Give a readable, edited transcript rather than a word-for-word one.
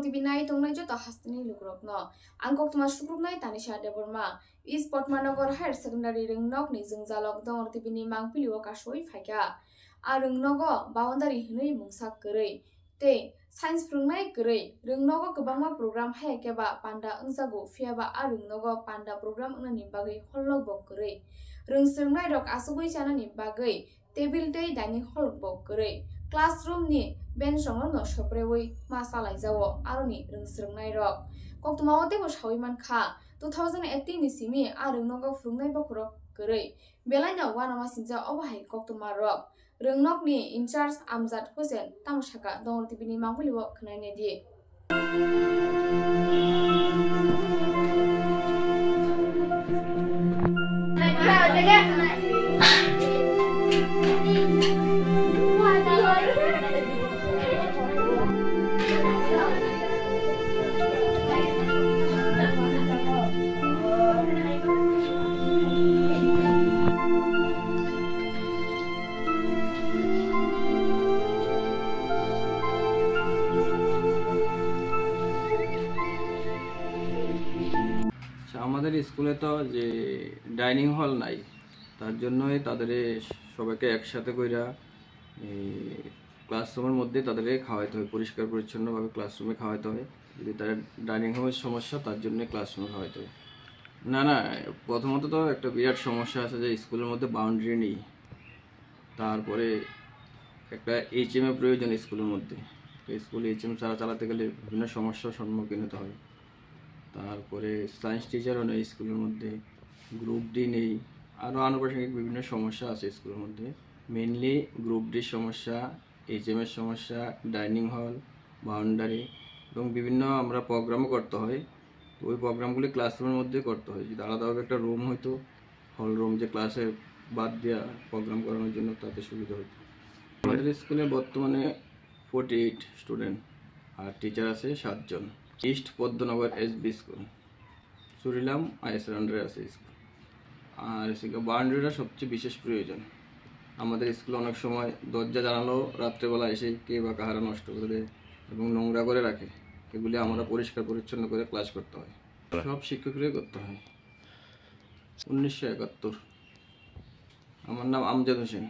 TV nai tongnai joto hastini lukrokno angkok tuma sukruknai Tanisha Deborma East Portmanogar Higher Secondary ringnok ni jingjalok Dongor TV ni mangpiliwo kasoi phaika a ringnogo boundary hinui mungsak koroi te science prungnai koroi ringnogo kwbangma program hayakeba panda wngjago phiaba a ringnogo panda program wngnani bagui hollok bok koroi ringstrongnai rok asugui chanani bagui table tei dining hall bok koroi classroom ni bench rong no soprewi ma salaijawo aroni ringstrongnai rok koktuma otebo sawi mankha 2018 ni simi a ringnogo frungnai bokrok koroi belaina wanama sinja obahai koktuma rok ringnok ni in charge Amjad Hussain tamsaka Dongor TV ni mangpiliwo khnaine di আমাদের স্কুলে তো যে dining hall নাই তার জন্যই তাদের সবাইকে একসাথে কইরা ক্লাসরুমের মধ্যে তাদের খাওয়াইতে হয় পরিষ্কার পরিচ্ছন্নভাবে ক্লাসরুমে খাওয়াইতে হয় যদি তার ডাইনিং হলের সমস্যা তার জন্য ক্লাসরুমে খাওয়াইতে হয় না প্রথমত তো একটা বিরাট সমস্যা আছে যে স্কুলের মধ্যে বাউন্ডারি নেই তারপরে একটা HM এর প্রয়োজন স্কুলের মধ্যে স্কুল HM ছাড়া চালাতে গেলে বিভিন্ন সমস্যার সম্মুখীন হতে হয় তারপরে সায়েন্স টিচারও নেই স্কুলের মধ্যে গ্রুপ ডি নেই আরও আনুষঙ্গিক বিভিন্ন সমস্যা আছে স্কুলের মধ্যে মেইনলি গ্রুপ ডির সমস্যা HM এর সমস্যা ডাইনিং হল বাউন্ডারি এবং বিভিন্ন আমরা প্রোগ্রামও করতে হয় ওই প্রোগ্রামগুলি ক্লাসরুমের মধ্যে করতে হয় যদি আলাদাভাবে একটা রুম হইতো হল রুম যে ক্লাসে বাদ দেওয়া প্রোগ্রাম করানোর জন্য তাতে সুবিধা হতো আমাদের স্কুলে বর্তমানে 48 স্টুডেন্ট আর টিচার আছে 7 জন ইস্ট পদ্মনগর SB স্কুল সুরিলাম IS আন্ডারে আছে স্কুল আর বাউন্ডারিটা সবচেয়ে বিশেষ প্রয়োজন আমাদের স্কুলে অনেক সময় দরজা জানালো রাত্রেবেলা এসে কে বা কাহারা নষ্ট করে দেয় এবং নোংরা করে রাখে এগুলি আমরা পরিষ্কার পরিচ্ছন্ন করে ক্লাস করতে হয় সব শিক্ষকরাই করতে হয় 1971 আমার নাম আমজাদ হোসেন